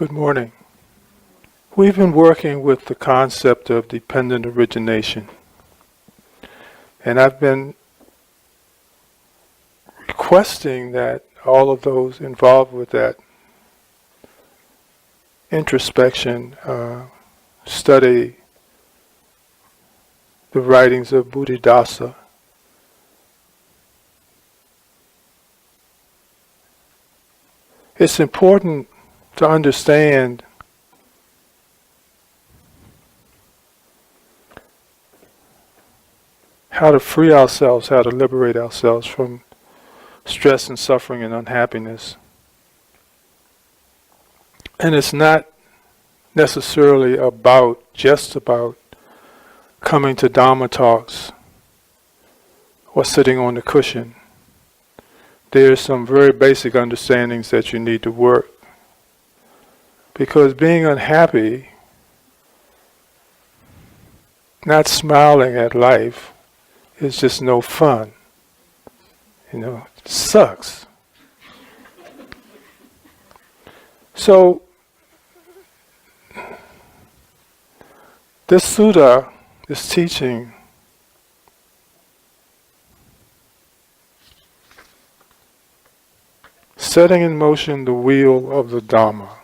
Good morning. We've been working with the concept of dependent origination, and I've been requesting that all of those involved with that introspection study the writings of Buddhadasa. It's important to understand how to free ourselves, how to liberate ourselves from stress and suffering and unhappiness. And it's not necessarily just about coming to Dharma talks or sitting on the cushion. There's some very basic understandings that you need to work. Because being unhappy, not smiling at life, is just no fun. It sucks. So, this sutta, this teaching, setting in motion the wheel of the Dhamma.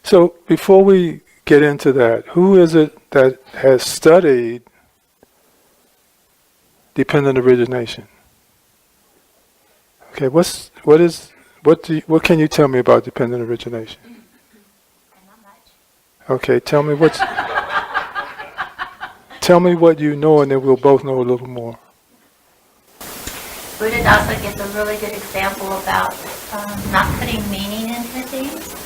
So before we get into that, who is it that has studied dependent origination? Okay, what can you tell me about dependent origination? Not much. Okay, tell me what you know, and then we'll both know a little more. Buddhadasa gives a really good example about not putting meaning into things.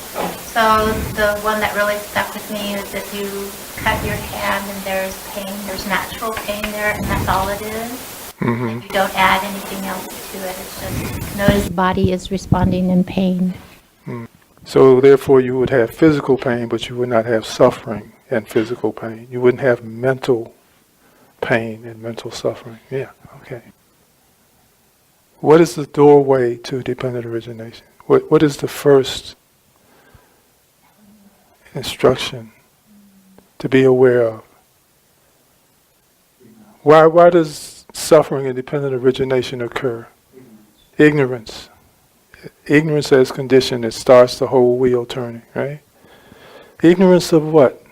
So the one that really stuck with me is if you cut your hand and there's pain, there's natural pain there, and that's all it is. Mm-hmm. And you don't add anything else to it. It's just notice the body is responding in pain. So therefore you would have physical pain, but you would not have suffering and physical pain. You wouldn't have mental pain and mental suffering. Yeah, okay. What is the doorway to dependent origination? What is the first instruction to be aware of? Why does suffering and dependent origination occur? Ignorance. Ignorance as condition that starts the whole wheel turning, right? Ignorance of what?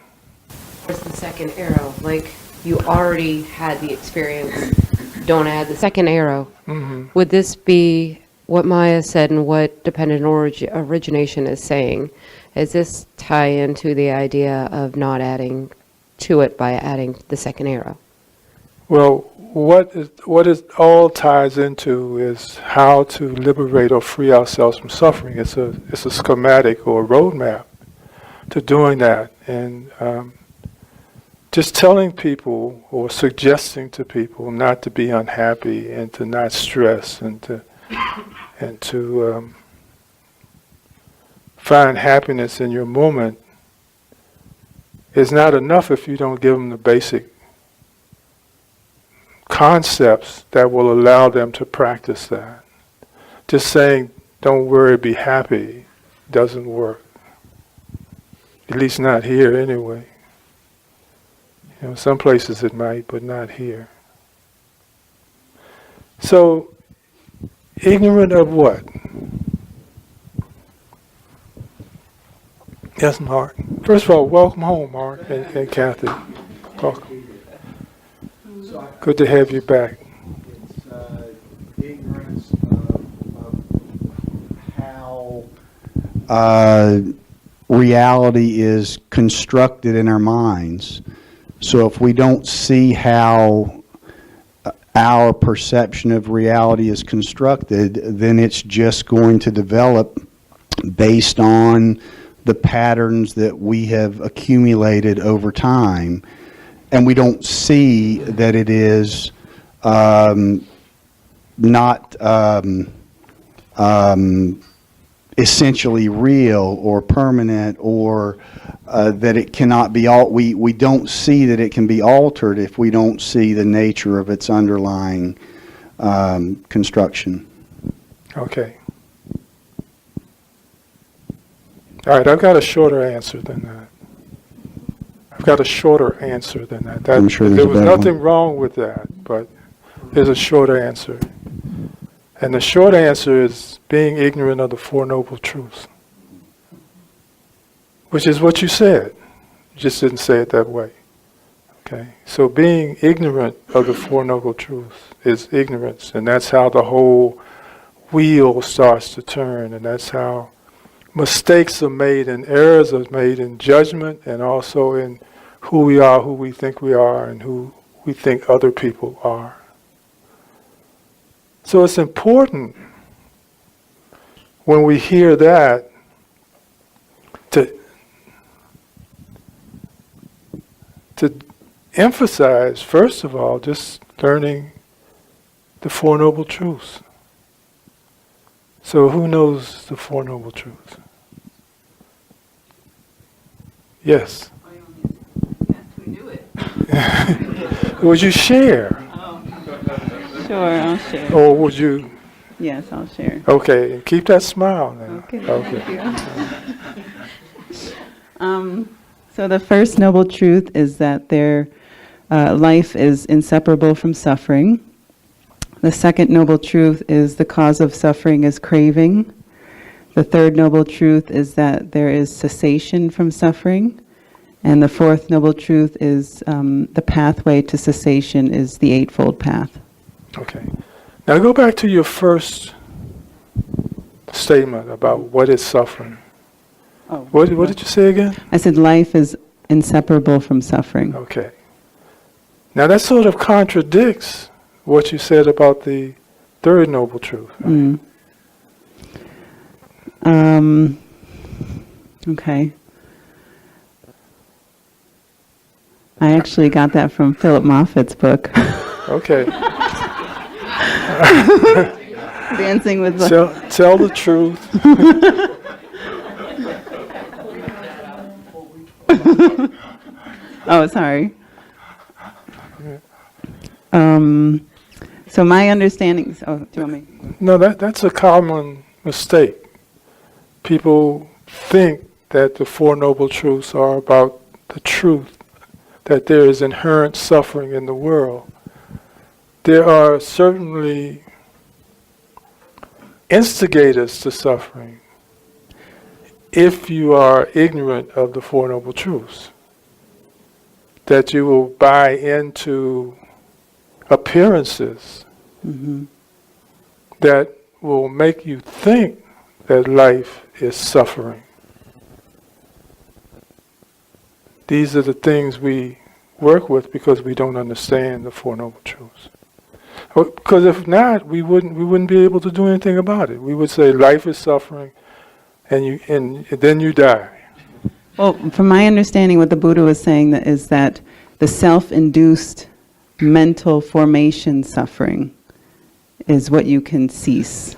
Where's the second arrow? Like, you already had the experience. Don't add the second arrow. Mm-hmm. Would this be what Maya said and what dependent origination is saying? Is this tie into the idea of not adding to it by adding the second arrow? Well, what it all ties into is how to liberate or free ourselves from suffering. It's a schematic or a roadmap to doing that, and just telling people or suggesting to people not to be unhappy and to not stress and to find happiness in your moment is not enough if you don't give them the basic concepts that will allow them to practice that. Just saying, don't worry, be happy, doesn't work. At least not here anyway. Some places it might, but not here. So, ignorant of what? Yes, Mark. First of all, welcome home, Mark and Kathy. Welcome. Good to have you back. It's ignorance of how reality is constructed in our minds. So if we don't see how our perception of reality is constructed, then it's just going to develop based on the patterns that we have accumulated over time. And we don't see that it is not essentially real or permanent, or that it cannot be we don't see that it can be altered if we don't see the nature of its underlying construction. Okay. All right, I've got a shorter answer than that. I'm sure there's there a was better nothing one. wrong with that, but there's a shorter answer. And the short answer is being ignorant of the Four Noble Truths, which is what you said. You just didn't say it that way. Okay? So being ignorant of the Four Noble Truths is ignorance, and that's how the whole wheel starts to turn, and that's how mistakes are made and errors are made in judgment and also in who we are, who we think we are, and who we think other people are. So it's important when we hear that to emphasize, first of all, just learning the Four Noble Truths. So who knows the Four Noble Truths? Yes. Would you share? Sure, I'll share. Or would you? Yes, I'll share. Okay, and keep that smile now. Okay. So the first noble truth is that life is inseparable from suffering. The second noble truth is the cause of suffering is craving. The third noble truth is that there is cessation from suffering. And the fourth noble truth is the pathway to cessation is the Eightfold Path. Okay. Now go back to your first statement about what is suffering. Oh, What did you say again? I said life is inseparable from suffering. Okay. Now that sort of contradicts what you said about the third noble truth. Mm. Okay. I actually got that from Philip Moffat's book, Okay. Dancing with the... Tell the truth. Oh, sorry. So my understanding... Oh, do you want me? No, that's a common mistake. People think that the Four Noble Truths are about the truth, that there is inherent suffering in the world. There are certainly instigators to suffering if you are ignorant of the Four Noble Truths. That you will buy into appearances that will make you think that life is suffering. These are the things we work with because we don't understand the Four Noble Truths. Because if not, we wouldn't be able to do anything about it. We would say life is suffering, and then you die. Well, from my understanding, what the Buddha was saying is that the self-induced mental formation suffering is what you can cease.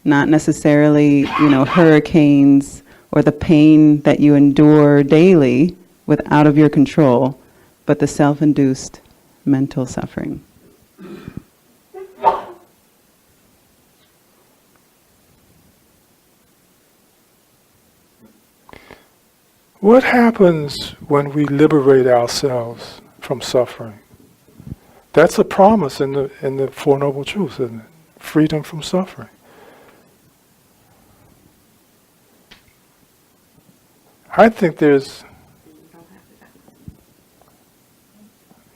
Not necessarily, hurricanes or the pain that you endure daily out of your control, but the self-induced mental suffering. What happens when we liberate ourselves from suffering? That's a promise in the Four Noble Truths, isn't it? Freedom from suffering. I think there's...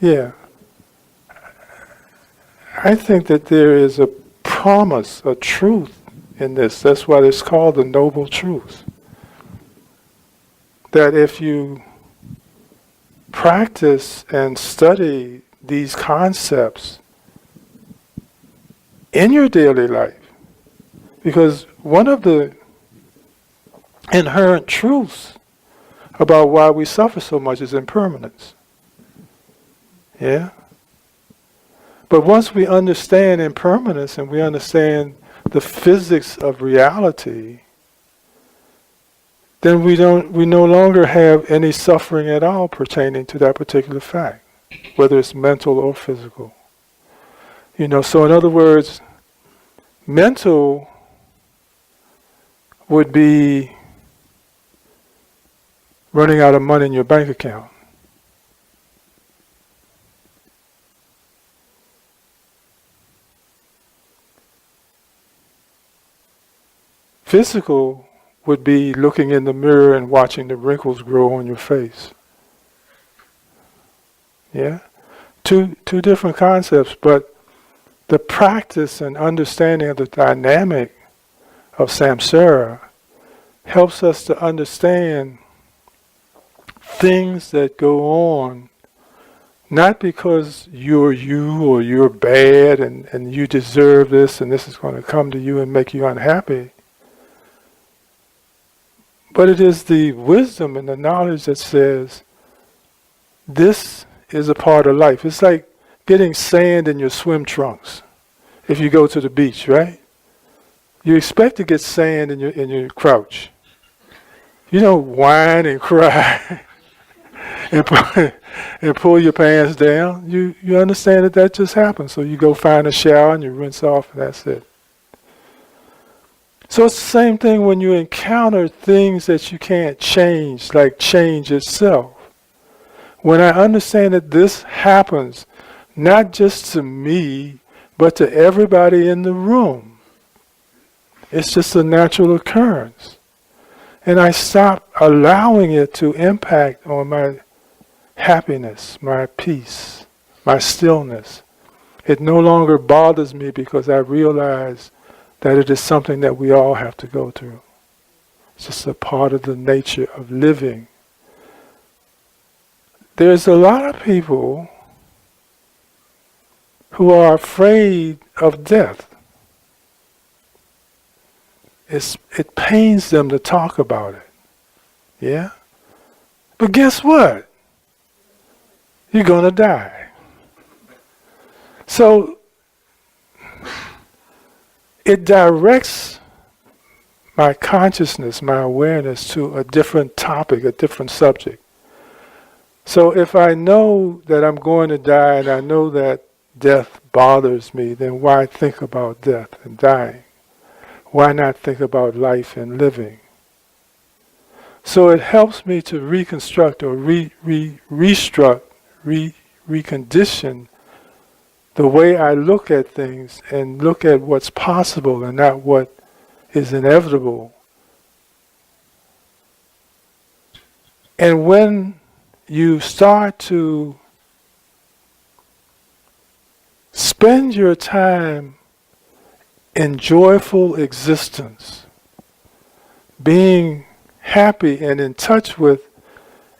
Yeah. I think that there is a promise, a truth in this. That's why it's called the Noble Truth. That if you practice and study these concepts in your daily life, because one of the inherent truths about why we suffer so much is impermanence. Yeah? But once we understand impermanence and we understand the physics of reality, then we no longer have any suffering at all pertaining to that particular fact, whether it's mental or physical. So in other words, Mental would be running out of money in your bank account. Physical would be looking in the mirror and watching the wrinkles grow on your face. Yeah? Two different concepts, but the practice and understanding of the dynamic of samsara helps us to understand things that go on, not because you're you or you're bad and you deserve this and this is going to come to you and make you unhappy. But it is the wisdom and the knowledge that says, this is a part of life. It's like getting sand in your swim trunks if you go to the beach, right? You expect to get sand in your crouch. You don't whine and cry and pull your pants down. You understand that just happens. So you go find a shower and you rinse off and that's it. So it's the same thing when you encounter things that you can't change, like change itself. When I understand that this happens, not just to me, but to everybody in the room, it's just a natural occurrence. And I stop allowing it to impact on my happiness, my peace, my stillness. It no longer bothers me because I realize that it is something that we all have to go through. It's just a part of the nature of living. There's a lot of people who are afraid of death. It pains them to talk about it. Yeah? But guess what? You're going to die. So, it directs my consciousness, my awareness to a different topic, a different subject. So if I know that I'm going to die and I know that death bothers me, then why think about death and dying? Why not think about life and living? So it helps me to reconstruct or recondition the way I look at things and look at what's possible and not what is inevitable. And when you start to spend your time in joyful existence, being happy and in touch with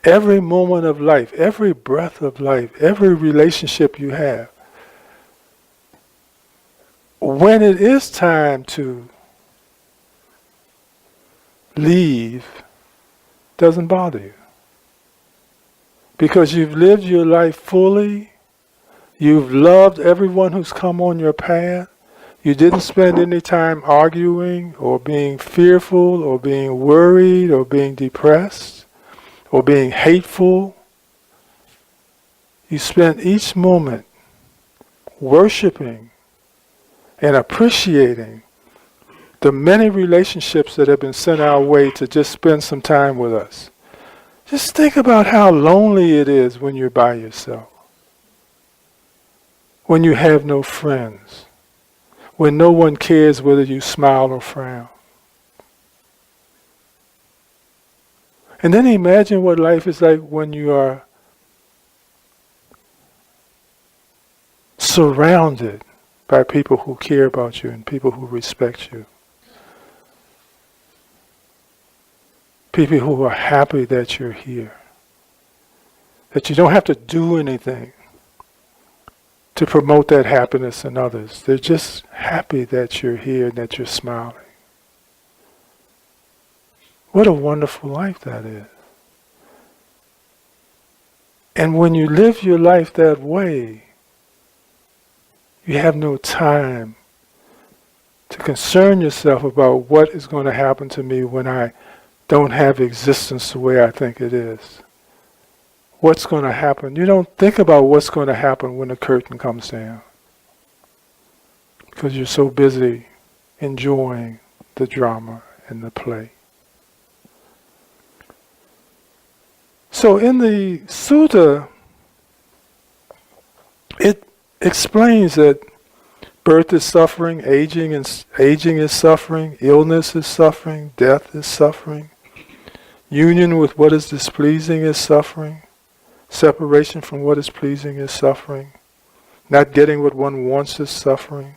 every moment of life, every breath of life, every relationship you have, when it is time to leave, doesn't bother you. Because you've lived your life fully, you've loved everyone who's come on your path, you didn't spend any time arguing or being fearful or being worried or being depressed or being hateful. You spent each moment worshiping and appreciating the many relationships that have been sent our way to just spend some time with us. Just think about how lonely it is when you're by yourself, when you have no friends, when no one cares whether you smile or frown. And then imagine what life is like when you are surrounded by people who care about you and people who respect you. People who are happy that you're here. That you don't have to do anything to promote that happiness in others. They're just happy that you're here and that you're smiling. What a wonderful life that is. And when you live your life that way, you have no time to concern yourself about what is going to happen to me when I don't have existence the way I think it is. What's going to happen? You don't think about what's going to happen when the curtain comes down. Because you're so busy enjoying the drama and the play. So in the sutta, it explains that birth is suffering, aging is suffering, illness is suffering, death is suffering, union with what is displeasing is suffering, separation from what is pleasing is suffering, not getting what one wants is suffering,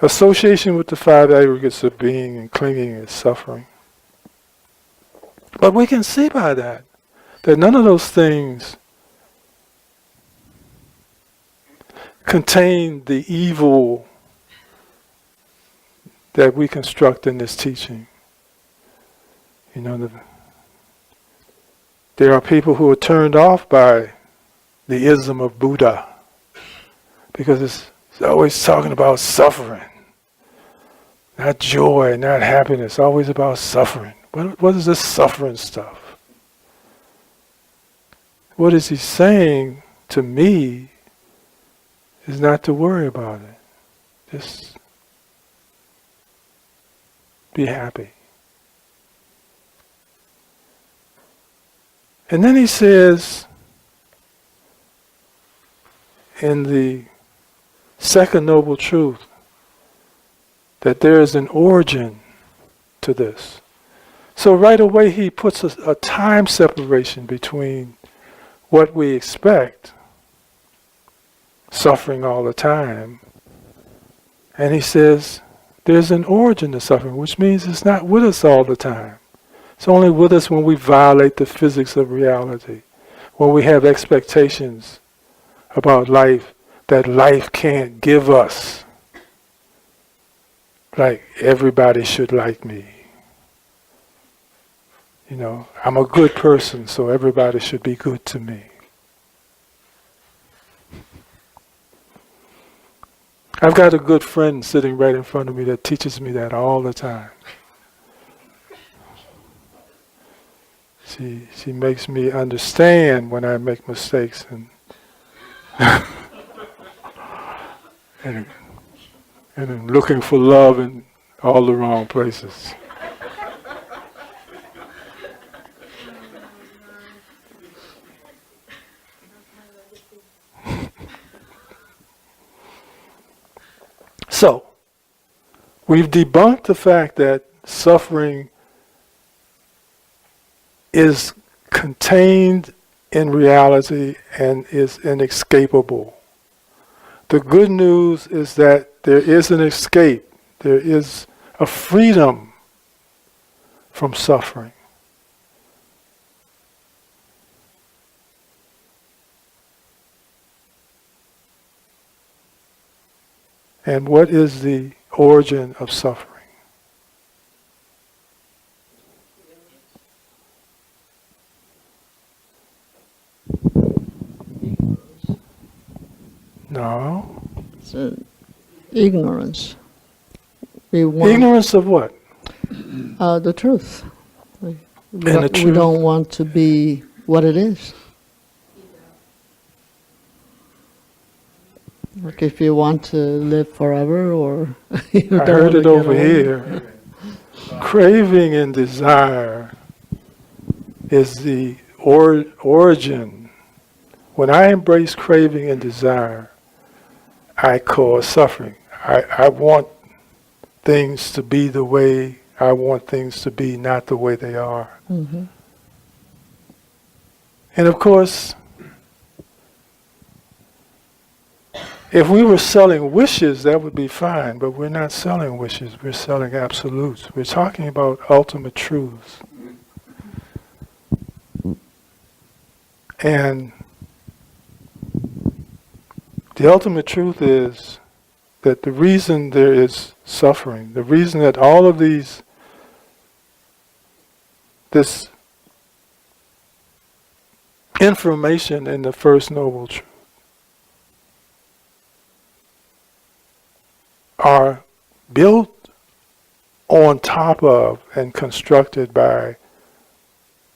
association with the five aggregates of being and clinging is suffering. But we can see by that none of those things contain the evil that we construct in this teaching. You know, there are people who are turned off by the ism of Buddha because it's always talking about suffering, not joy, not happiness, always about suffering. What is this suffering stuff? What is he saying to me is not to worry about it. Just be happy. And then he says, in the second noble truth, that there is an origin to this. So right away he puts a time separation between what we expect, suffering all the time, and he says there's an origin to suffering, which means it's not with us all the time. It's only with us when we violate the physics of reality, when we have expectations about life that life can't give us. Like, everybody should like me. You know, I'm a good person, so everybody should be good to me. I've got a good friend sitting right in front of me that teaches me that all the time. She makes me understand when I make mistakes and and I'm looking for love in all the wrong places. So, we've debunked the fact that suffering is contained in reality and is inescapable. The good news is that there is an escape. There is a freedom from suffering. And what is the origin of suffering? No. It's ignorance. We want Ignorance of what? the truth. We the truth. don't want to be what it is. Like if you want to live forever, or you I don't heard wanna it get over old. here. Craving and desire is the origin. When I embrace craving and desire, I cause suffering. I want things to be the way I want things to be, not the way they are. Mm-hmm. And of course, if we were selling wishes, that would be fine, but we're not selling wishes, we're selling absolutes. We're talking about ultimate truths. And the ultimate truth is that the reason there is suffering, the reason that all of this information in the First Noble Truth are built on top of and constructed by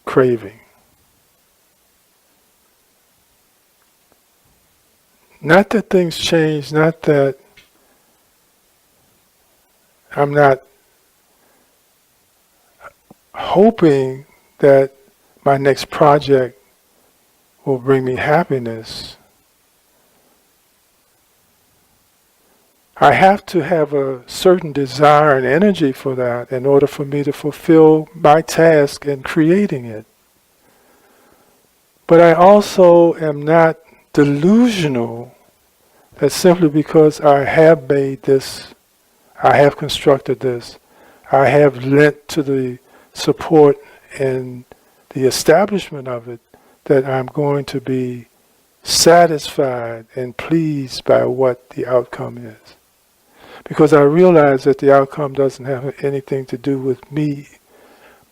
craving. Not that things change, not that I'm not hoping that my next project will bring me happiness. I have to have a certain desire and energy for that in order for me to fulfill my task in creating it. But I also am not delusional that simply because I have made this, I have constructed this, I have lent to the support and the establishment of it, that I'm going to be satisfied and pleased by what the outcome is. Because I realize that the outcome doesn't have anything to do with me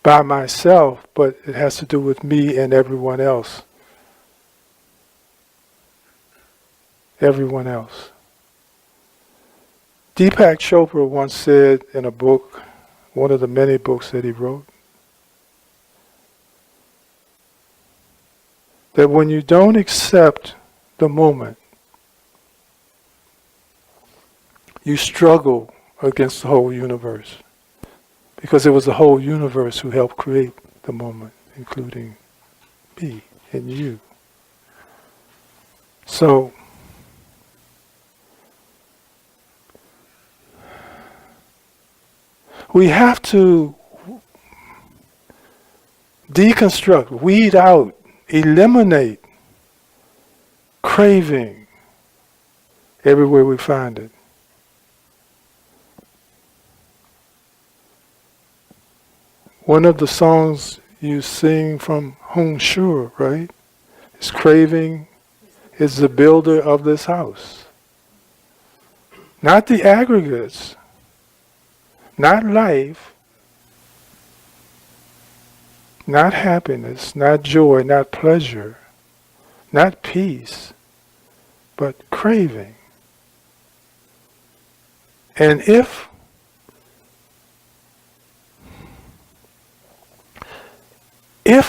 by myself, but it has to do with me and everyone else. Everyone else. Deepak Chopra once said in a book, one of the many books that he wrote, that when you don't accept the moment, you struggle against the whole universe. Because it was the whole universe who helped create the moment, including me and you. So, we have to deconstruct, weed out, eliminate craving everywhere we find it. One of the songs you sing from Hong Shur, right? Is craving is the builder of this house. Not the aggregates, not life, not happiness, not joy, not pleasure, not peace, but craving. And if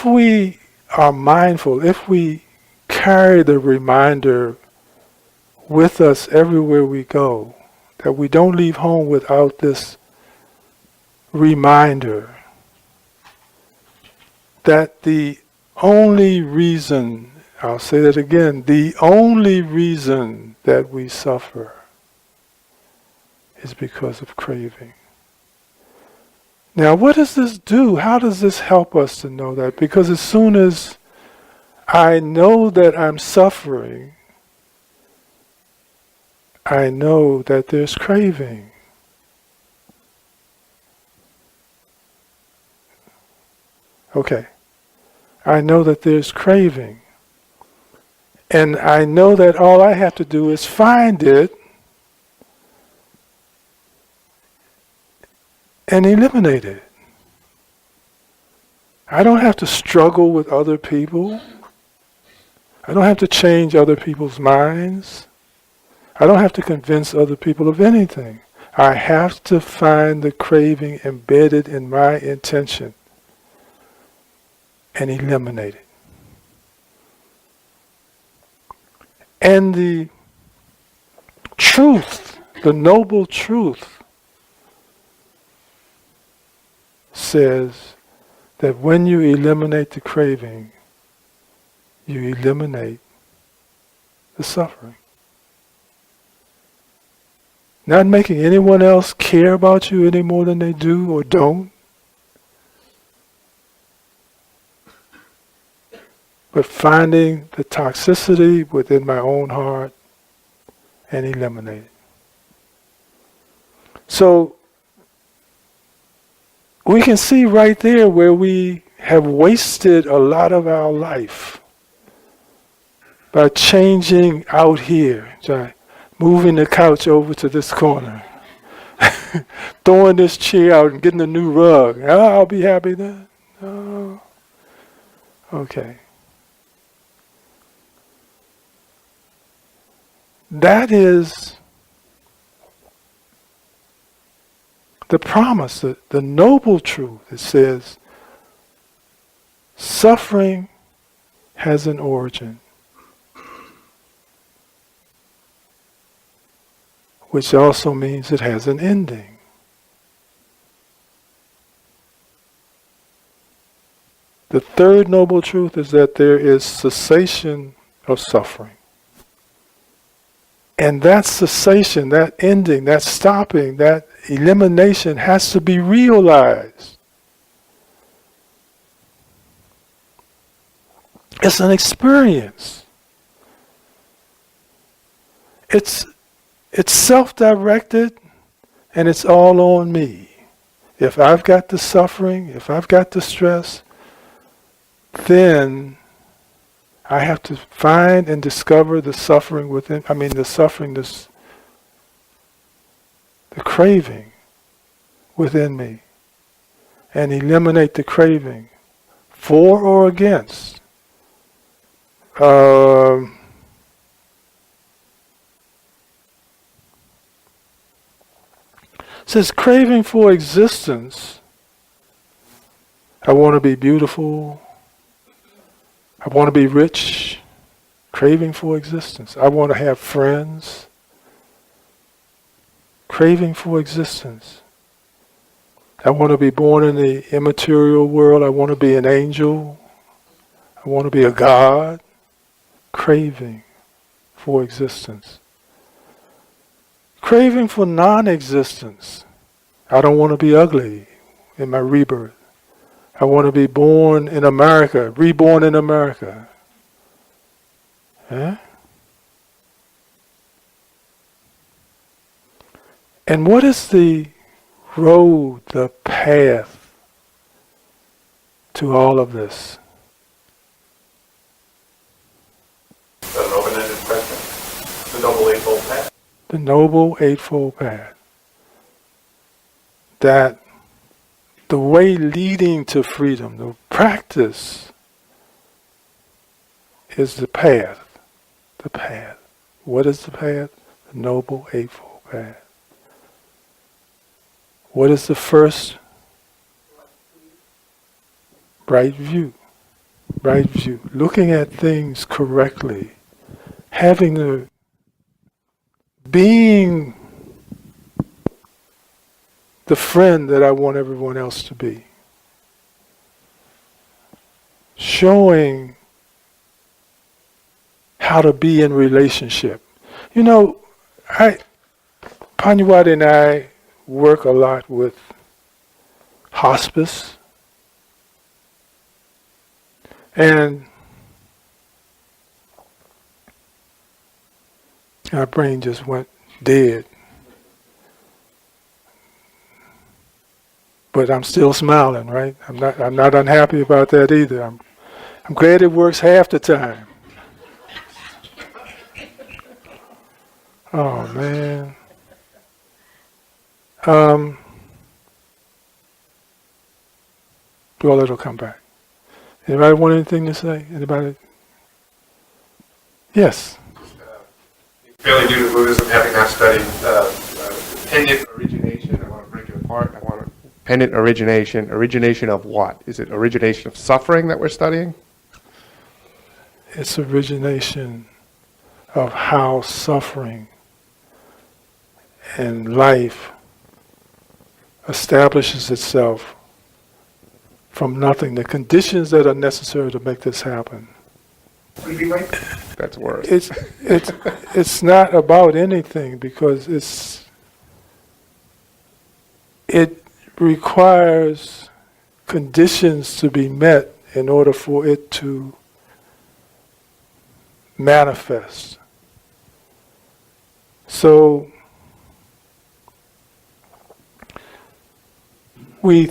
we are mindful, if we carry the reminder with us everywhere we go, that we don't leave home without this reminder that the only reason, I'll say that again, the only reason that we suffer is because of craving. Now, what does this do? How does this help us to know that? Because as soon as I know that I'm suffering, I know that there's craving. Okay. I know that there's craving. And I know that all I have to do is find it and eliminate it. I don't have to struggle with other people. I don't have to change other people's minds. I don't have to convince other people of anything. I have to find the craving embedded in my intention and eliminate it. And the truth, the noble truth, says that when you eliminate the craving, you eliminate the suffering. Not making anyone else care about you any more than they do or don't, but finding the toxicity within my own heart and eliminate it. So, we can see right there where we have wasted a lot of our life by changing out here, moving the couch over to this corner, throwing this chair out and getting a new rug. Oh, I'll be happy then. Oh. Okay. That is the promise, the noble truth that says suffering has an origin, which also means it has an ending. The third noble truth is that there is cessation of suffering. And that cessation, that ending, that stopping, that elimination has to be realized. It's an experience. It's self-directed, and it's all on me. If I've got the suffering, if I've got the stress, then I have to find and discover the suffering within, the craving within me, and eliminate the craving, for or against. Says craving for existence. I want to be beautiful. I want to be rich. Craving for existence. I want to have friends. Craving for existence. I want to be born in the immaterial world. I want to be an angel. I want to be a god. Craving for existence. Craving for non-existence. I don't want to be ugly in my rebirth. I want to be born in America, reborn in America. Eh? And what is the road, the path to all of this? An open-ended question. The Noble Eightfold Path. The Noble Eightfold Path. That the way leading to freedom, the practice, is the path. The path. What is the path? The Noble Eightfold Path. What is the first? Right view. Right view. Looking at things correctly. Having the being the friend that I want everyone else to be. Showing how to be in relationship. You know, Pannadipa and I work a lot with hospice. And my brain just went dead. But I'm still smiling, right? I'm not unhappy about that either. I'm glad it works half the time. Oh man. Well, it'll come back. Anybody want anything to say? Anybody? Yes. Fairly new to Buddhism, having not studied pendant origination. I want to break it apart. Pendant origination. Origination of what? Is it origination of suffering that we're studying? It's origination of how suffering and life establishes itself from nothing. The conditions that are necessary to make this happen. That's worse. It's not about anything, because it requires conditions to be met in order for it to manifest. So we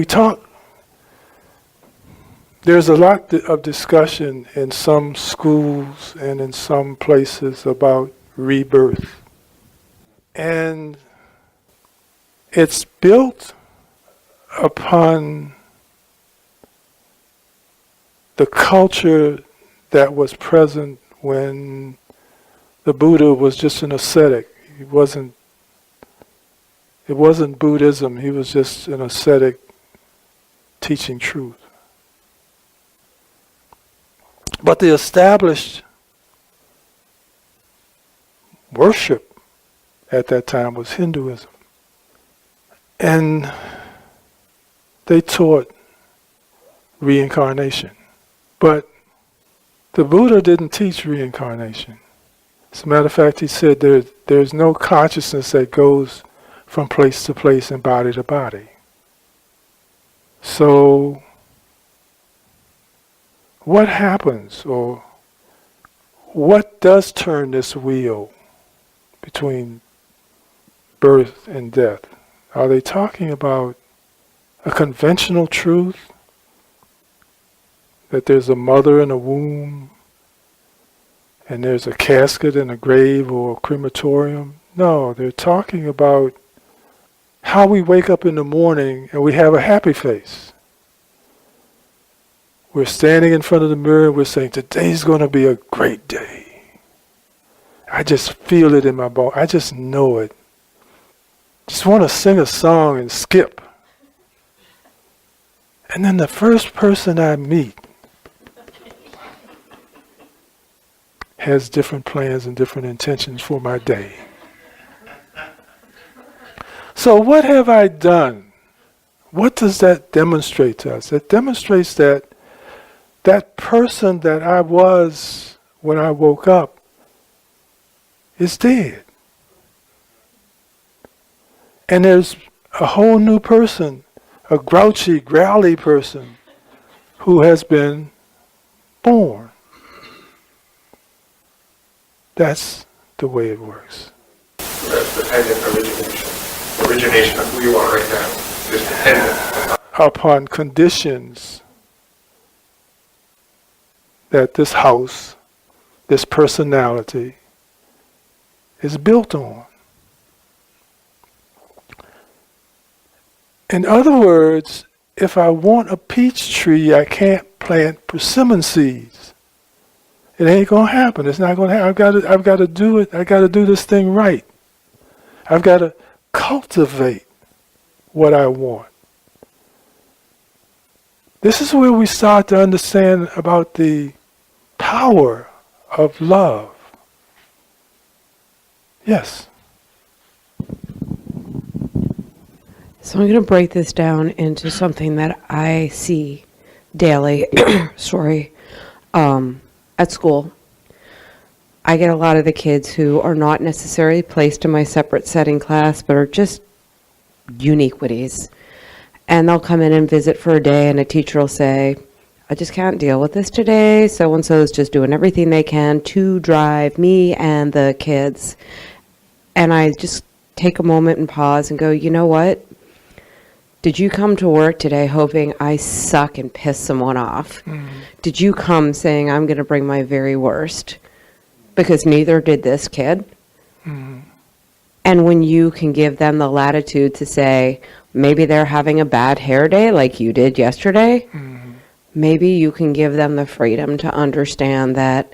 talk, there's a lot of discussion in some schools and in some places about rebirth. And it's built upon the culture that was present when the Buddha was just an ascetic. It wasn't Buddhism, he was just an ascetic teaching truth. But the established worship at that time was Hinduism. And they taught reincarnation. But the Buddha didn't teach reincarnation. As a matter of fact, he said there's no consciousness that goes from place to place and body to body. So, what happens, or what does turn this wheel between birth and death? Are they talking about a conventional truth? That there's a mother in a womb, and there's a casket in a grave or a crematorium? No, they're talking about how we wake up in the morning and we have a happy face. We're standing in front of the mirror and we're saying, today's going to be a great day. I just feel it in my bone. I just know it. Just want to sing a song and skip. And then the first person I meet has different plans and different intentions for my day. So what have I done? What does that demonstrate to us? It demonstrates that that person that I was when I woke up is dead. And there's a whole new person, a grouchy, growly person who has been born. That's the way it works. That's dependent origination. Origination of who you are right now is dependent upon conditions that this house, this personality, is built on. In other words, if I want a peach tree, I can't plant persimmon seeds. It ain't gonna happen. It's not gonna happen. I've got to do it. I got to do this thing right. I've got to cultivate what I want. This is where we start to understand about the power of love. Yes. So I'm going to break this down into something that I see daily, at school. I get a lot of the kids who are not necessarily placed in my separate setting class, but are just uniquities. And they'll come in and visit for a day, and a teacher will say, I just can't deal with this today. So-and-so is just doing everything they can to drive me and the kids. And I just take a moment and pause and go, you know what? Did you come to work today hoping I suck and piss someone off? Mm. Did you come saying I'm going to bring my very worst? Because neither did this kid. Mm. And when you can give them the latitude to say, maybe they're having a bad hair day like you did yesterday, maybe you can give them the freedom to understand that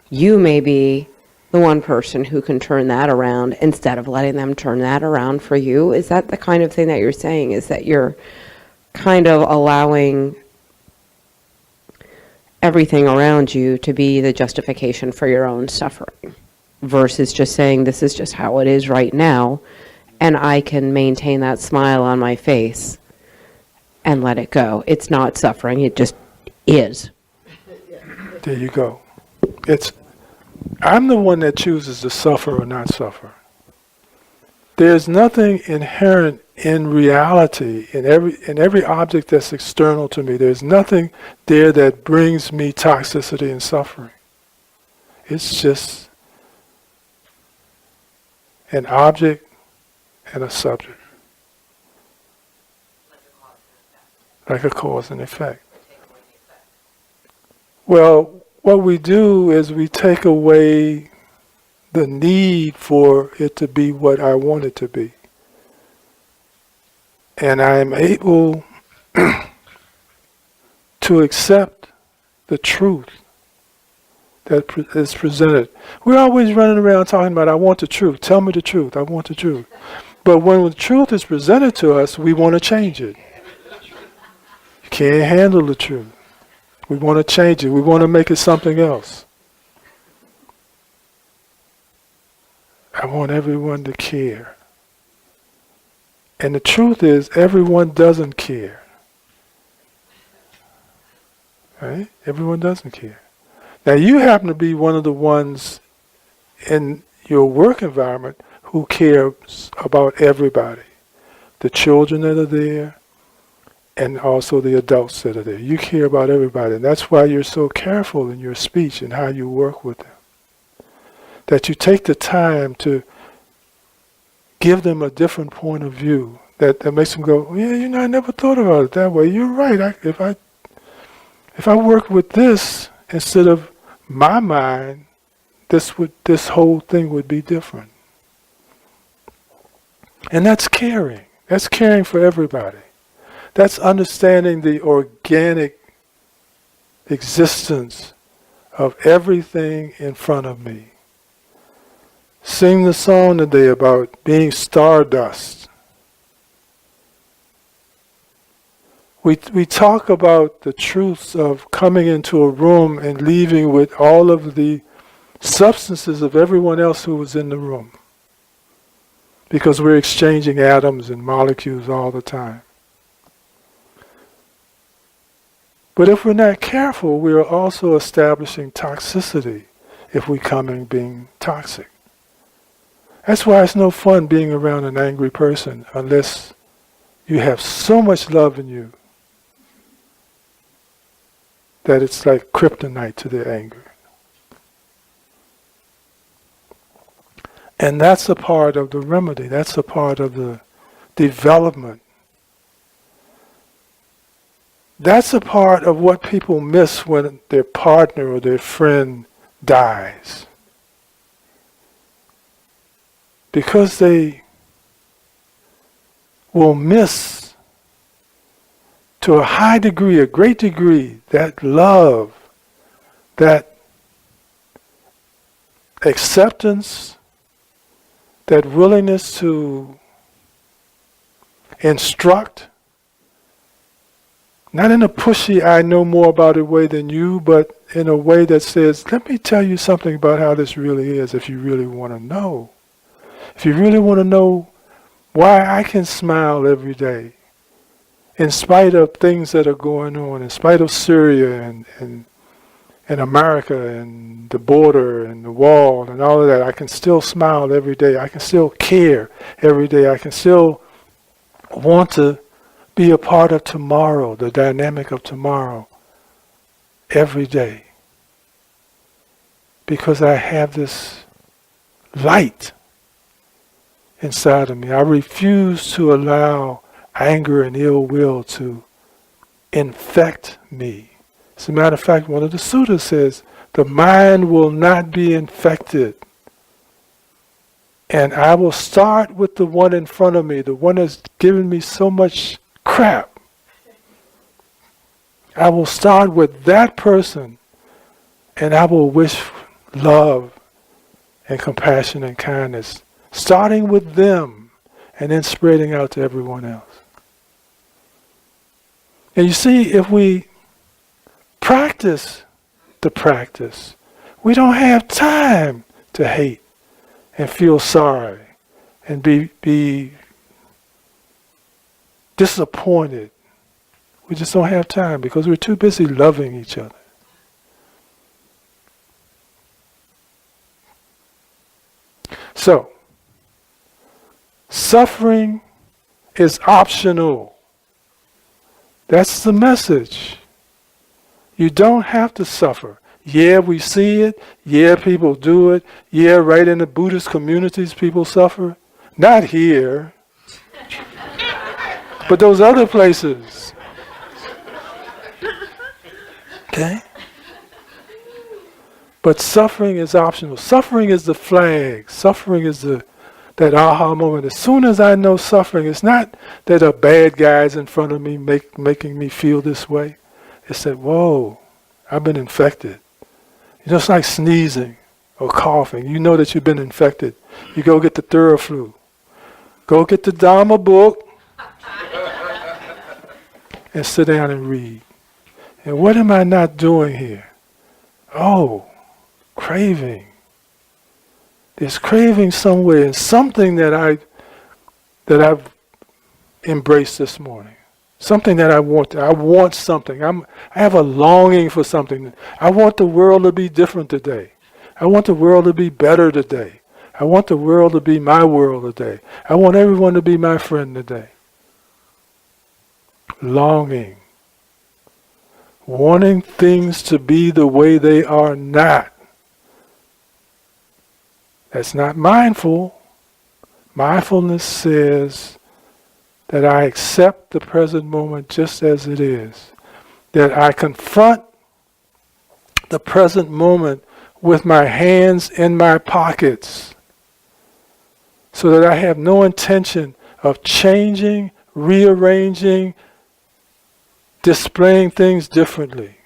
you may be the one person who can turn that around instead of letting them turn that around for you. Is that the kind of thing that you're saying? Is that you're kind of allowing everything around you to be the justification for your own suffering versus just saying this is just how it is right now and I can maintain that smile on my face and let it go. It's not suffering, it just is. There you go. I'm the one that chooses to suffer or not suffer. There's nothing inherent in reality, in every object that's external to me. There's nothing there that brings me toxicity and suffering. It's just an object and a subject. Like a cause and effect. Well, what we do is we take away the need for it to be what I want it to be. And I'm able to accept the truth that is presented. We're always running around talking about, I want the truth. Tell me the truth. I want the truth. But when the truth is presented to us, we want to change it. You can't handle the truth. We want to change it. We want to make it something else. I want everyone to care. And the truth is, everyone doesn't care. right? Everyone doesn't care. Now you happen to be one of the ones in your work environment who cares about everybody. The children that are there, and also the adults that are there. You care about everybody, and that's why you're so careful in your speech and how you work with them. That you take the time to give them a different point of view that makes them go, yeah, you know, I never thought about it that way. You're right. If I work with this instead of my mind, this whole thing would be different. And that's caring. That's caring for everybody. That's understanding the organic existence of everything in front of me. Sing the song today about being stardust. We talk about the truths of coming into a room and leaving with all of the substances of everyone else who was in the room. Because we're exchanging atoms and molecules all the time. But if we're not careful, we are also establishing toxicity if we come in being toxic. That's why it's no fun being around an angry person unless you have so much love in you that it's like kryptonite to their anger. And that's a part of the remedy. That's a part of the development. That's a part of what people miss when their partner or their friend dies. Because they will miss to a high degree, a great degree, that love, that acceptance, that willingness to instruct, not in a pushy, I know more about it way than you, but in a way that says, let me tell you something about how this really is if you really want to know. If you really want to know why I can smile every day, in spite of things that are going on, in spite of Syria and America and the border and the wall and all of that, I can still smile every day. I can still care every day. I can still want to be a part of tomorrow, the dynamic of tomorrow, every day. Because I have this light inside of me. I refuse to allow anger and ill will to infect me. As a matter of fact, one of the suttas says, the mind will not be infected. And I will start with the one in front of me, the one that's given me so much crap. I will start with that person, and I will wish love and compassion and kindness, starting with them and then spreading out to everyone else. And you see, if we practice the practice, we don't have time to hate and feel sorry and be disappointed. We just don't have time because we're too busy loving each other. So, suffering is optional. That's the message. You don't have to suffer. Yeah, we see it. Yeah, people do it. Yeah, right in the Buddhist communities people suffer. Not here. But those other places. Okay? But suffering is optional. Suffering is the flag. Suffering is that aha moment. As soon as I know suffering, it's not that a bad guy's in front of me making me feel this way. It's that, whoa, I've been infected. Just like sneezing or coughing. You know that you've been infected. You go get the Theraflu. Go get the Dharma book and sit down and read. And what am I not doing here? Oh, craving. There's craving somewhere, and something that I've embraced this morning. Something that I want. I want something. I have a longing for something. I want the world to be different today. I want the world to be better today. I want the world to be my world today. I want everyone to be my friend today. Longing. Wanting things to be the way they are not. That's not mindful. Mindfulness says that I accept the present moment just as it is. That I confront the present moment with my hands in my pockets. So that I have no intention of changing, rearranging, displaying things differently.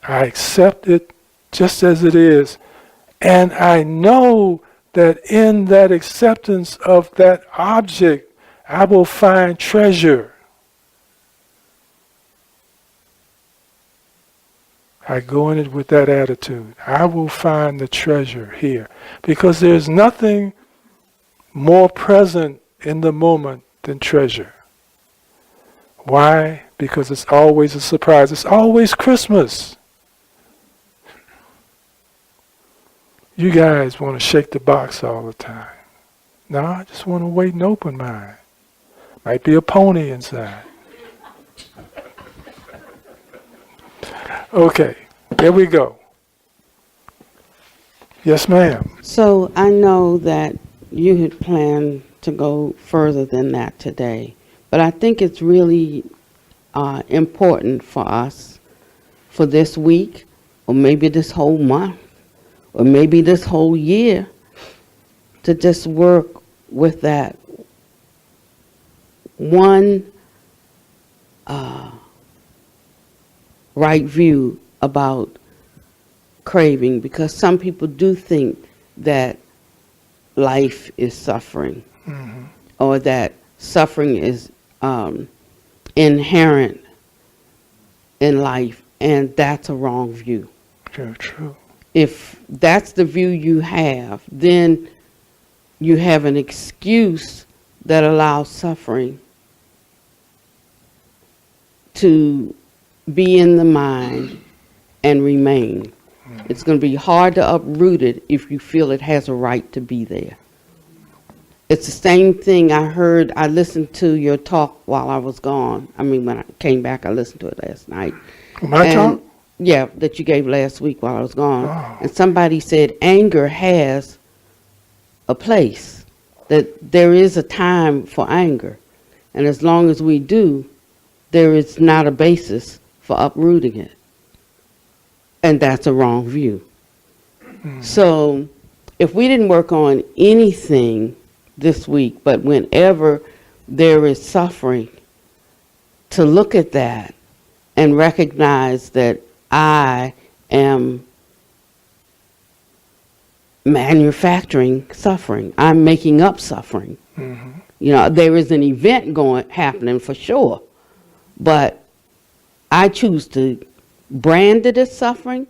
I accept it just as it is. And I know that in that acceptance of that object, I will find treasure. I go in it with that attitude. I will find the treasure here. Because there's nothing more present in the moment than treasure. Why? Because it's always a surprise. It's always Christmas. You guys want to shake the box all the time. No, I just want to wait and open mine. Might be a pony inside. Okay, there we go. Yes, ma'am. So I know that you had planned to go further than that today, but I think it's really important for us for this week, or maybe this whole month, or maybe this whole year, to just work with that one right view about craving, because some people do think that life is suffering, or that suffering is inherent in life, and that's a wrong view. True. If that's the view you have, then you have an excuse that allows suffering to be in the mind and remain. It's going to be hard to uproot it if you feel it has a right to be there. It's the same thing I listened to your talk while I was gone. I mean, when I came back, I listened to it last night. My talk? Yeah, that you gave last week while I was gone. Oh. And somebody said anger has a place, that there is a time for anger. And as long as we do, there is not a basis for uprooting it. And that's a wrong view. So if we didn't work on anything this week, but whenever there is suffering, to look at that and recognize that I am manufacturing suffering. I'm making up suffering. You know, there is an event happening for sure, but I choose to brand it as suffering,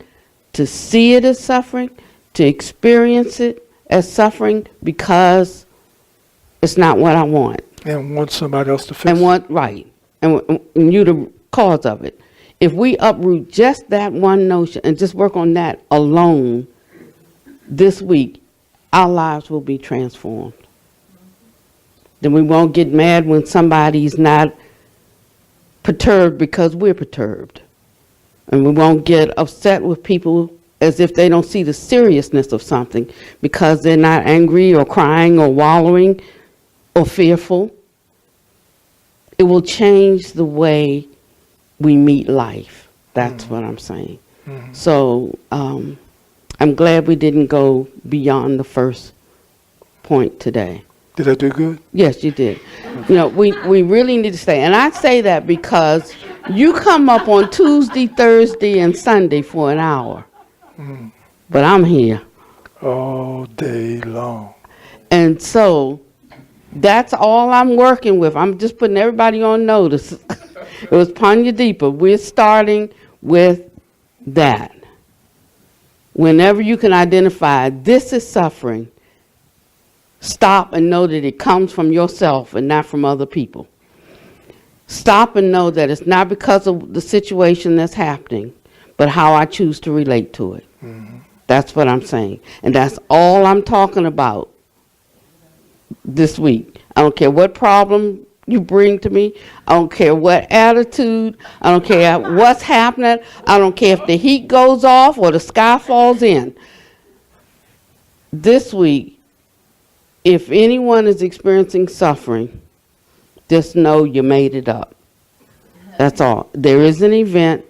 to see it as suffering, to experience it as suffering, because it's not what I want. And want somebody else to fix And it. want, right. And you the cause of it. If we uproot just that one notion and just work on that alone this week, our lives will be transformed. Then we won't get mad when somebody's not perturbed because we're perturbed. And we won't get upset with people as if they don't see the seriousness of something because they're not angry or crying or wallowing or fearful. It will change the way we meet life. That's what I'm saying. So I'm glad we didn't go beyond the first point today. Did I do good? Yes, you did. You know, we really need to stay. And I say that because you come up on Tuesday, Thursday, and Sunday for an hour. But I'm here. All day long. And so that's all I'm working with. I'm just putting everybody on notice. It was Pannadipa. We're starting with that. Whenever you can identify this is suffering, Stop and know that it comes from yourself and not from other people. Stop and know that it's not because of the situation that's happening, but how I choose to relate to it. That's what I'm saying. And that's all I'm talking about this week. I don't care what problem you bring to me. I don't care what attitude. I don't care what's happening. I don't care if the heat goes off or the sky falls in. This week, if anyone is experiencing suffering, just know you made it up. That's all. There is an event.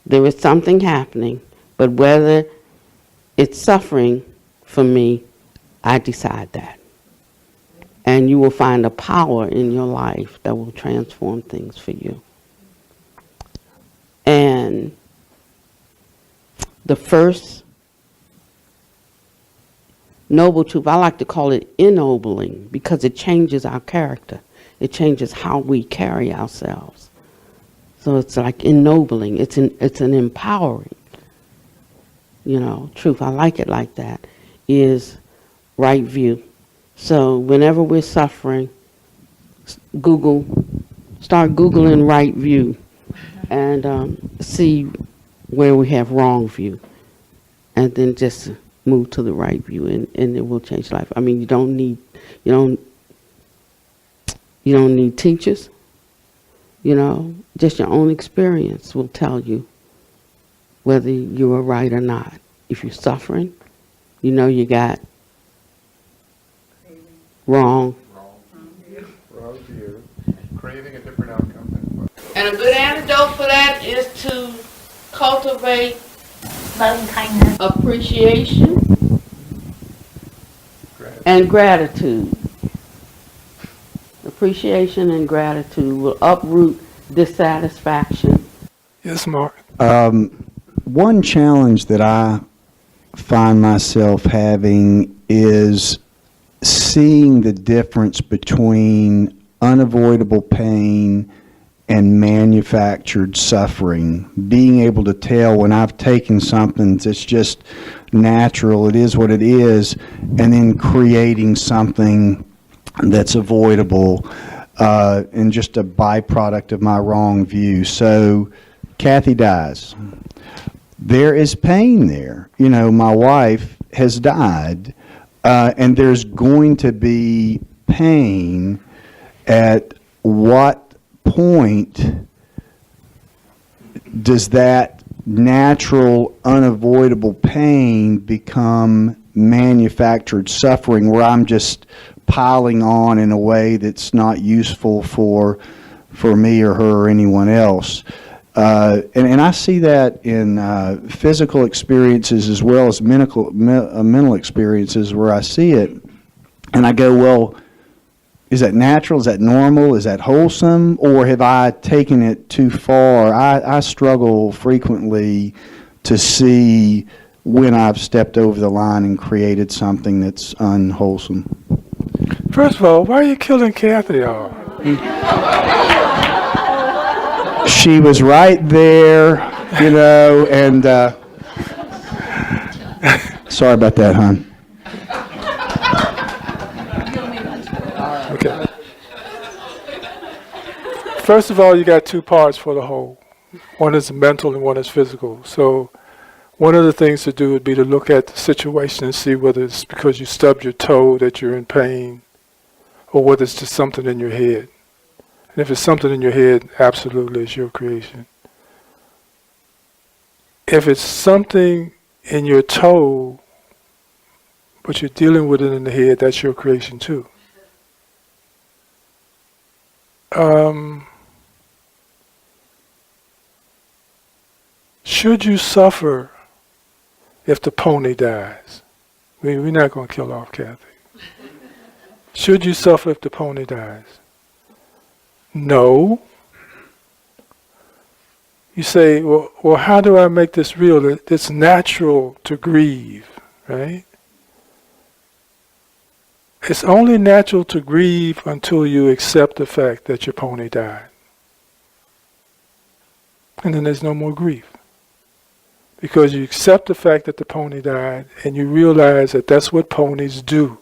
There is something happening. But whether it's suffering for me, I decide that. And you will find a power in your life that will transform things for you. And the first noble truth, I like to call it ennobling, because it changes our character. It changes how we carry ourselves. So it's like ennobling. It's an empowering, truth. I like it like that, is right view. So whenever we're suffering, start Googling right view and see where we have wrong view. And then just move to the right view and it will change life. I mean, you don't need teachers, just your own experience will tell you whether you are right or not. If you're suffering, you got wrong view, craving a different outcome. And a good antidote for that is to cultivate Loving kindness. appreciation and gratitude. Appreciation and gratitude will uproot dissatisfaction. Yes, Mark. One challenge that I find myself having is seeing the difference between unavoidable pain and manufactured suffering. Being able to tell when I've taken something that's just natural, it is what it is, and then creating something that's avoidable and just a byproduct of my wrong view. So Kathy dies. There is pain there. My wife has died, and there's going to be pain. At what point does that natural, unavoidable pain become manufactured suffering, where I'm just piling on in a way that's not useful for me or her or anyone else? And I see that in physical experiences as well as mental experiences, where I see it and I go, well, is that natural? Is that normal? Is that wholesome? Or have I taken it too far? I struggle frequently to see when I've stepped over the line and created something that's unwholesome. First of all, why are you killing Kathy off? She was right there, and sorry about that, hon. Okay. First of all, you got two parts for the whole. One is mental and one is physical. So one of the things to do would be to look at the situation and see whether it's because you stubbed your toe that you're in pain, or whether it's just something in your head. And if it's something in your head, absolutely it's your creation. If it's something in your toe, but you're dealing with it in the head, that's your creation too. Should you suffer if the pony dies? We're not going to kill off Kathy. Should you suffer if the pony dies? No. You say, well, how do I make this real? It's natural to grieve, right? It's only natural to grieve until you accept the fact that your pony died. And then there's no more grief. Because you accept the fact that the pony died and you realize that that's what ponies do.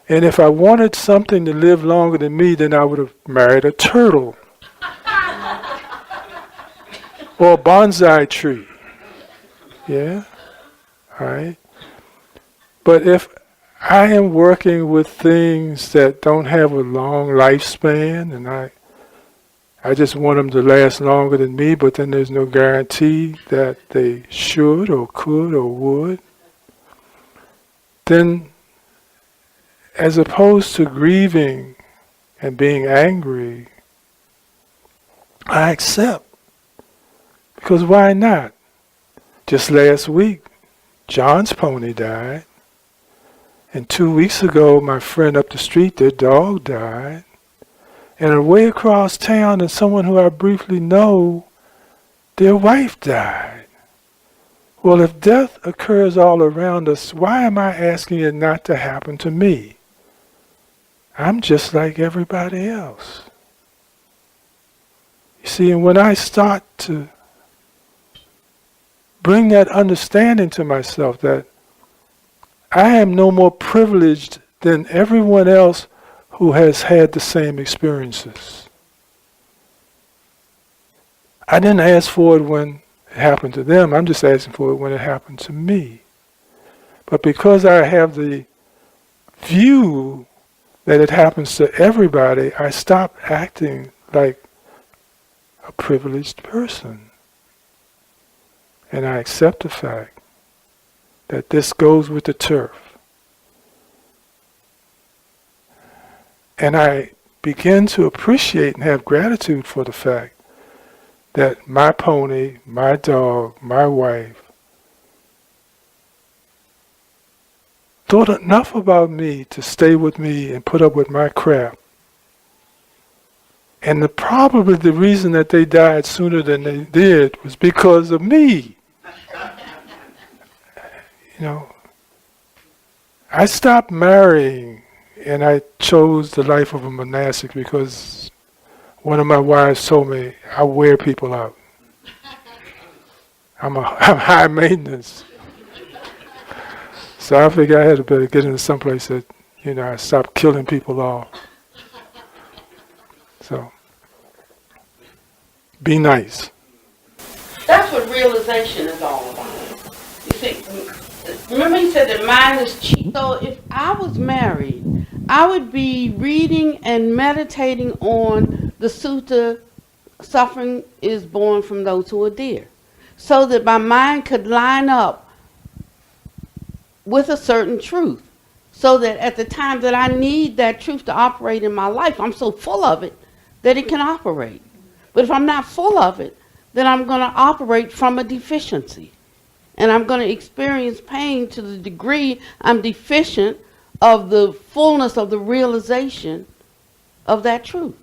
And if I wanted something to live longer than me, then I would have married a turtle or a bonsai tree. Yeah? All right? But if I am working with things that don't have a long lifespan, and I just want them to last longer than me, but then there's no guarantee that they should or could or would, then as opposed to grieving and being angry, I accept. Because why not? Just last week, John's pony died. And 2 weeks ago, my friend up the street, their dog died. And away across town, and someone who I briefly know, their wife died. Well, if death occurs all around us, why am I asking it not to happen to me? I'm just like everybody else. You see, and when I start to bring that understanding to myself that I am no more privileged than everyone else who has had the same experiences. I didn't ask for it when it happened to them. I'm just asking for it when it happened to me. But because I have the view that it happens to everybody, I stop acting like a privileged person. And I accept the fact that this goes with the turf. And I begin to appreciate and have gratitude for the fact that my pony, my dog, my wife thought enough about me to stay with me and put up with my crap. And probably the reason that they died sooner than they did was because of me. You know, I stopped marrying and I chose the life of a monastic because one of my wives told me I wear people out. I'm high maintenance. So I figured I had to better get into someplace that, I stopped killing people off. So, be nice. That's what realization is all about. You see, remember you said that mine is cheap. So if I was married, I would be reading and meditating on the sutta, suffering is born from those who are dear, so that my mind could line up with a certain truth, so that at the time that I need that truth to operate in my life, I'm so full of it that it can operate. But if I'm not full of it, then I'm going to operate from a deficiency. And I'm going to experience pain to the degree I'm deficient of the fullness of the realization of that truth.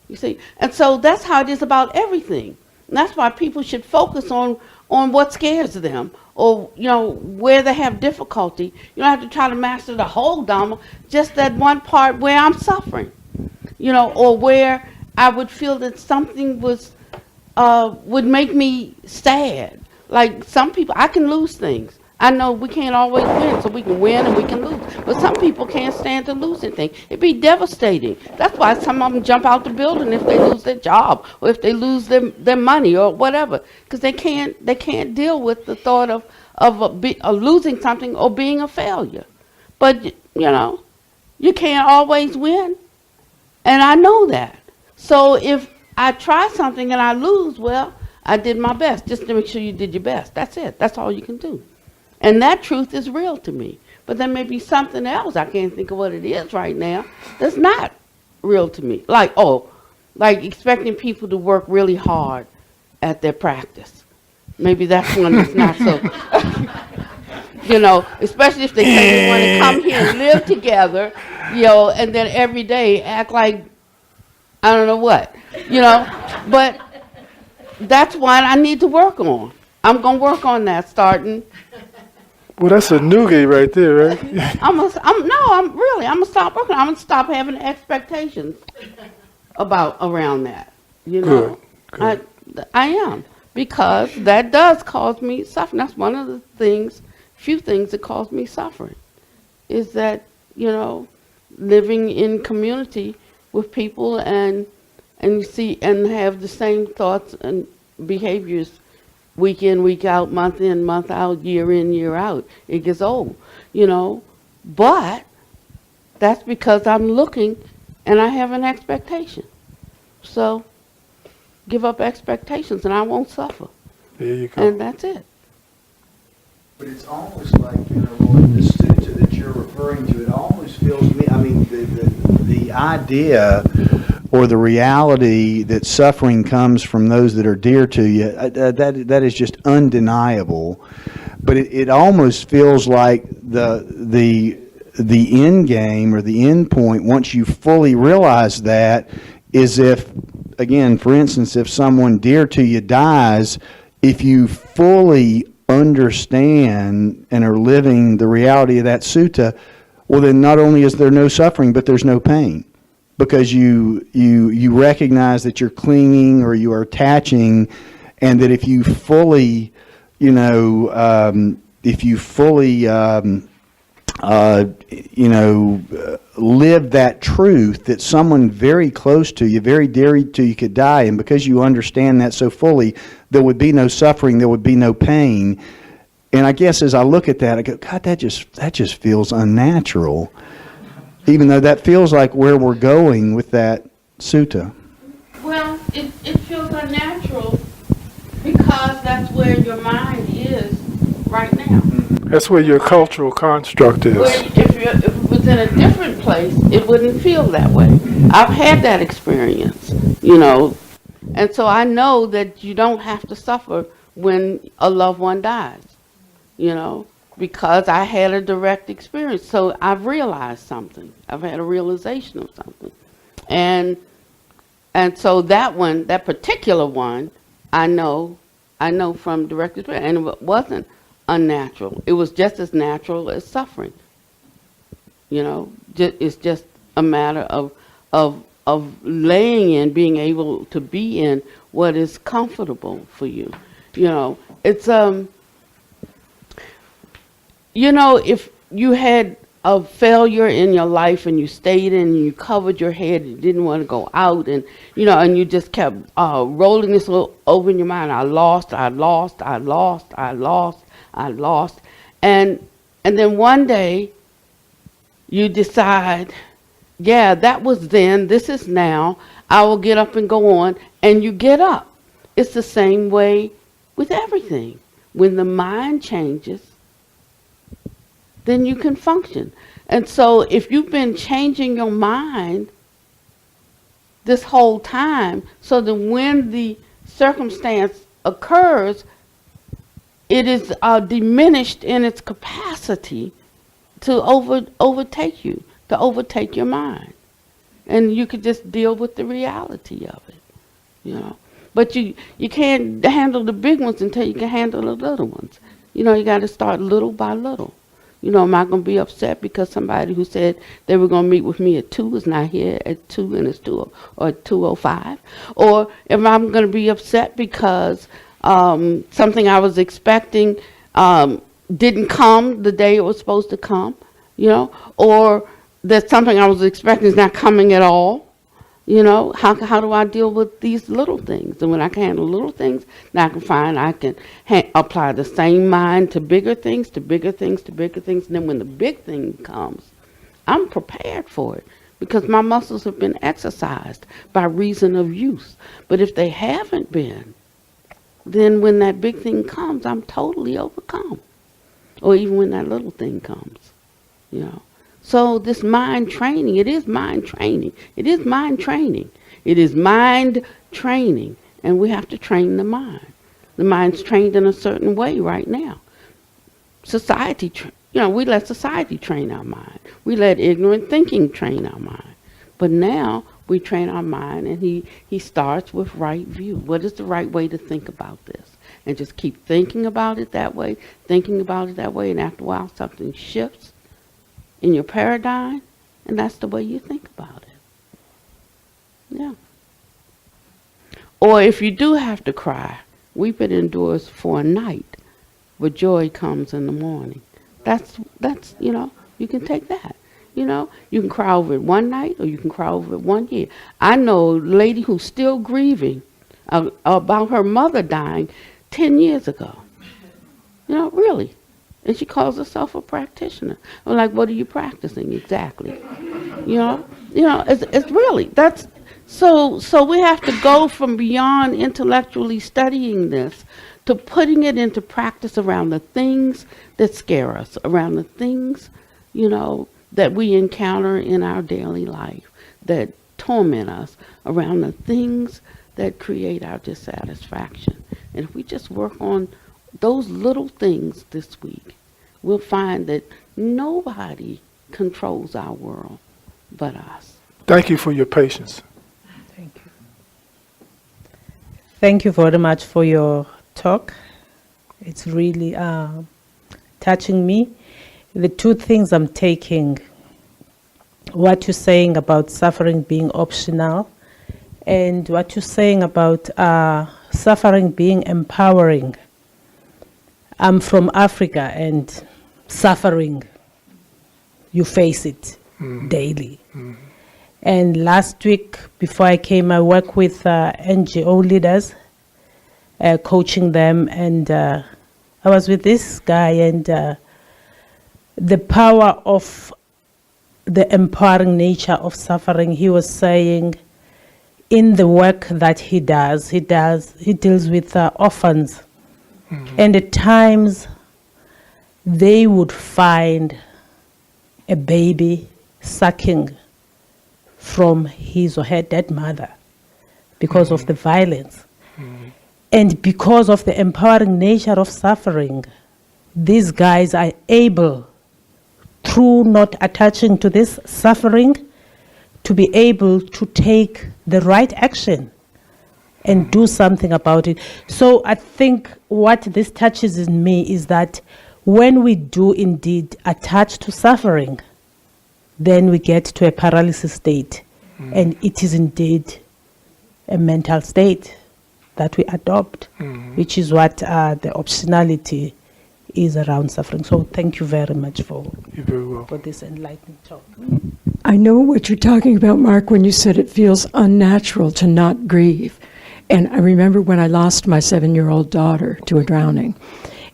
You see? And so that's how it is about everything. And that's why people should focus on what scares them, or, where they have difficulty. You don't have to try to master the whole Dhamma, just that one part where I'm suffering, or where I would feel that something would make me sad. Like some people, I can lose things. I know we can't always win, so we can win and we can lose. But some people can't stand to lose anything. It'd be devastating. That's why some of them jump out the building if they lose their job or if they lose their money or whatever, because they can't deal with the thought of losing something or being a failure. But you can't always win, and I know that. So if I try something and I lose, well, I did my best. Just to make sure you did your best. That's it. That's all you can do. And that truth is real to me. But there may be something else, I can't think of what it is right now, that's not real to me. Like expecting people to work really hard at their practice. Maybe that's one that's not so, especially if they say they want to come here and live together, and then every day act like, I don't know what, but that's one I need to work on. I'm going to work on that starting. Well, that's a nougat right there, right? I'm going to stop working. I'm going to stop having expectations around that, Good. I am, because that does cause me suffering. That's one of the few things that cause me suffering, is that, living in community with people and you see and have the same thoughts and behaviors week in, week out, month in, month out, year in, year out. It gets old, you know. But that's because I'm looking and I have an expectation. So give up expectations and I won't suffer. There you go. And that's it. But it's almost like, Lord, the student that you're referring to, it almost feels to me, I mean, the idea or the reality that suffering comes from those that are dear to you, that is just undeniable. But it almost feels like the end game or the end point, once you fully realize that, is if, again, for instance, if someone dear to you dies, if you fully understand and are living the reality of that sutta, well, then not only is there no suffering, but there's no pain, because you recognize that you're clinging or you are attaching, and that if you fully, live that truth that someone very close to you, very dear to you could die, and because you understand that so fully, there would be no suffering, there would be no pain. And I guess as I look at that, I go, God, that just feels unnatural, even though that feels like where we're going with that sutta. Well, it feels unnatural because that's where your mind is right now. That's where your cultural construct is. Where if it was in a different place, it wouldn't feel that way. I've had that experience, and so I know that you don't have to suffer when a loved one dies, because I had a direct experience. So I've realized something. I've had a realization of something. And so that particular one, I know from direct experience, and it wasn't unnatural. It was just as natural as suffering. It's just a matter of laying in, being able to be in what is comfortable for you. It's if you had a failure in your life and you stayed in and you covered your head, you didn't want to go out, and and you just kept rolling this over in your mind. I lost, and then one day you decide, yeah, that was then, this is now, I will get up and go on, and you get up. It's the same way with everything. When the mind changes, then you can function. And so if you've been changing your mind this whole time, so that when the circumstance occurs, it is diminished in its capacity to overtake you, to overtake your mind. And you could just deal with the reality of it, But you can't handle the big ones until you can handle the little ones. You got to start little by little. Am I going to be upset because somebody who said they were going to meet with me at 2 is not here at 2 and it's 2 or 2:05? Or am I going to be upset because something I was expecting didn't come the day it was supposed to come, or that something I was expecting is not coming at all? How do I deal with these little things? And when I can handle little things, now I can apply the same mind to bigger things, to bigger things, to bigger things. And then when the big thing comes, I'm prepared for it because my muscles have been exercised by reason of use. But if they haven't been, then when that big thing comes, I'm totally overcome. Or even when that little thing comes, So this mind training, it is mind training. It is mind training. It is mind training. And we have to train the mind. The mind's trained in a certain way right now. Society, we let society train our mind. We let ignorant thinking train our mind. But now we train our mind, and he starts with right view. What is the right way to think about this? And just keep thinking about it that way, and after a while something shifts in your paradigm, and that's the way you think about it. Yeah. Or if you do have to cry, weeping endures for a night, but joy comes in the morning. That's you can take that. You know, you can cry over it one night or you can cry over it 1 year. I know a lady who's still grieving about her mother dying 10 years ago. You know, really. And she calls herself a practitioner. I'm like, what are you practicing exactly? You know, it's really, that's, so we have to go from beyond intellectually studying this to putting it into practice around the things that scare us, around the things, you know, that we encounter in our daily life, that torment us, around the things that create our dissatisfaction. And if we just work on those little things this week, we'll find that nobody controls our world but us. Thank you for your patience. Thank you. Thank you very much for your talk. It's really touching me. The two things I'm taking, what you're saying about suffering being optional, and what you're saying about suffering being empowering. I'm from Africa, and suffering, you face it daily. And last week, before I came, I worked with NGO leaders, coaching them, and I was with this guy, and the power of the empowering nature of suffering, he was saying, in the work that he deals with orphans. And at times, they would find a baby sucking from his or her dead mother because of the violence. And because of the empowering nature of suffering, these guys are able, through not attaching to this suffering, to be able to take the right action and do something about it. So I think what this touches in me is that when we do indeed attach to suffering, then we get to a paralysis state. And it is indeed a mental state that we adopt, which is what the optionality is around suffering. So thank you very much for this enlightening talk. I know what you're talking about, Mark, when you said it feels unnatural to not grieve. And I remember when I lost my 7-year-old daughter to a drowning.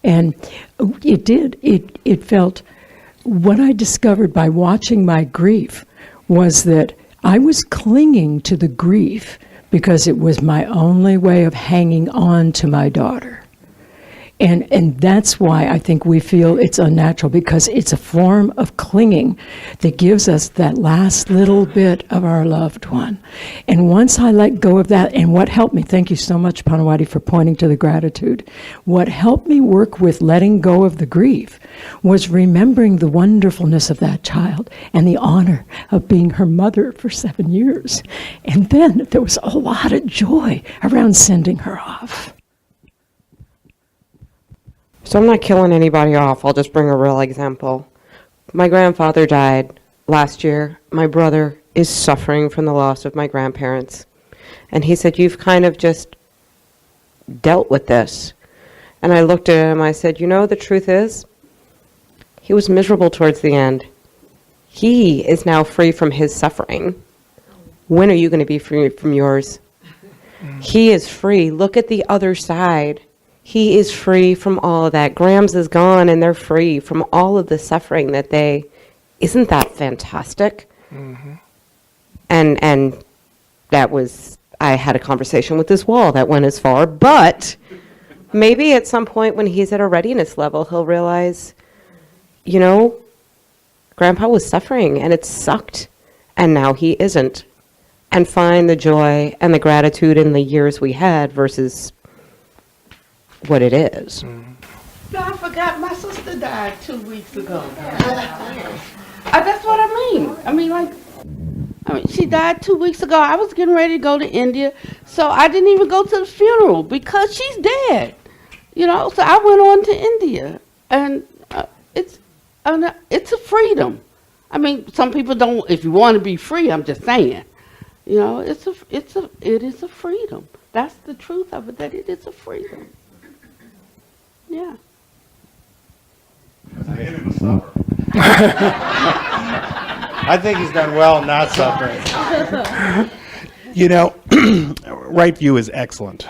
And it felt, what I discovered by watching my grief was that I was clinging to the grief because it was my only way of hanging on to my daughter. And that's why I think we feel it's unnatural, because it's a form of clinging that gives us that last little bit of our loved one. And once I let go of that, and what helped me, thank you so much, Pannadipa, for pointing to the gratitude. What helped me work with letting go of the grief was remembering the wonderfulness of that child and the honor of being her mother for 7 years. And then there was a lot of joy around sending her off. So I'm not killing anybody off. I'll just bring a real example. My grandfather died last year. My brother is suffering from the loss of my grandparents. And he said, you've kind of just dealt with this. And I looked at him, I said, you know, the truth is, he was miserable towards the end. He is now free from his suffering. When are you going to be free from yours? He is free. Look at the other side. He is free from all of that. Grams is gone and they're free from all of the suffering that they, isn't that fantastic? And that was, I had a conversation with this wall that went as far, but maybe at some point when he's at a readiness level, he'll realize, you know, Grandpa was suffering and it sucked and now he isn't. And find the joy and the gratitude in the years we had versus what it is. I forgot my sister died 2 weeks ago. That's what I mean. I mean, she died 2 weeks ago. I was getting ready to go to India, so I didn't even go to the funeral because she's dead. You know, so I went on to India, and it's a freedom. I mean, some people don't. If you want to be free, I'm just saying. You know, it is a freedom. That's the truth of it. That it is a freedom. Yeah. I think he's done well not suffering. You know, right view is excellent.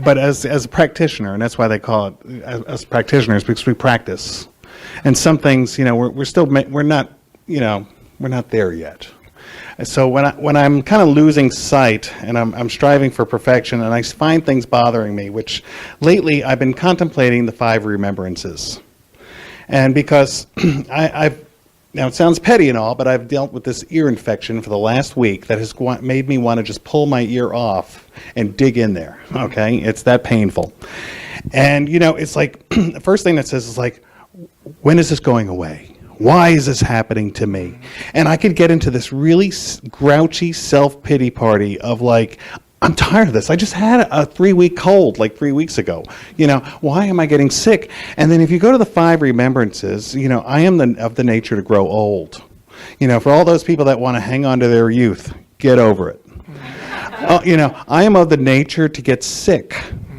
But as a practitioner, and that's why they call it as practitioners, because we practice. And some things, you know, we're not there yet. And so when I'm kind of losing sight and I'm striving for perfection and I find things bothering me, which lately I've been contemplating the 5 remembrances. And because now it sounds petty and all, but I've dealt with this ear infection for the last week that has made me want to just pull my ear off and dig in there, okay? It's that painful. And, you know, it's like, the first thing that says is like, when is this going away? Why is this happening to me? And I could get into this really grouchy self-pity party of like, I'm tired of this. I just had a 3-week cold like 3 weeks ago. You know, why am I getting sick? And then if you go to the 5 remembrances, you know, I am of the nature to grow old. You know, for all those people that want to hang on to their youth, get over it. You know, I am of the nature to get sick.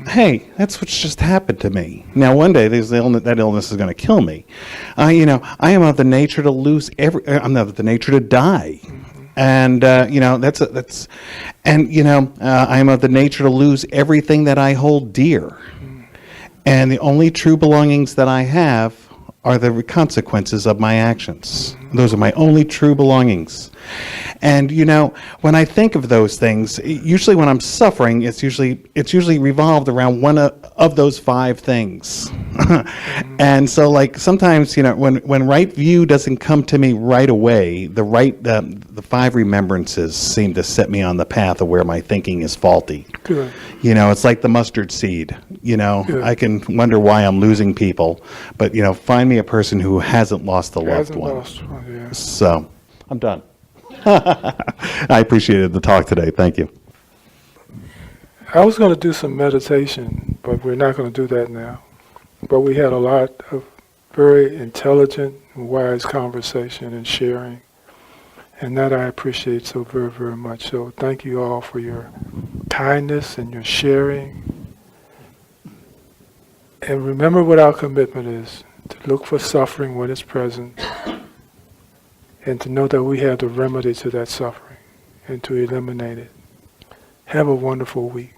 Hey, that's what's just happened to me. Now, one day that illness is going to kill me. You know, I am of the nature to I'm of the nature to die. And, you know, and, you know, I am of the nature to lose everything that I hold dear. And the only true belongings that I have are the consequences of my actions. Those are my only true belongings. And, you know, when I think of those things, usually when I'm suffering, it's usually revolved around one of those 5 things. And so, like, sometimes, you know, when right view doesn't come to me right away, the 5 remembrances seem to set me on the path of where my thinking is faulty. Good. You know, it's like the mustard seed. You know, Good. I can wonder why I'm losing people, but, you know, find me a person who hasn't lost a loved one. Lost one, yeah. So, I'm done. I appreciated the talk today. Thank you. I was going to do some meditation, but we're not going to do that now. But we had a lot of very intelligent and wise conversation and sharing. And that I appreciate so very, very much. So thank you all for your kindness and your sharing. And remember what our commitment is, to look for suffering when it's present, and to know that we have the remedy to that suffering and to eliminate it. Have a wonderful week.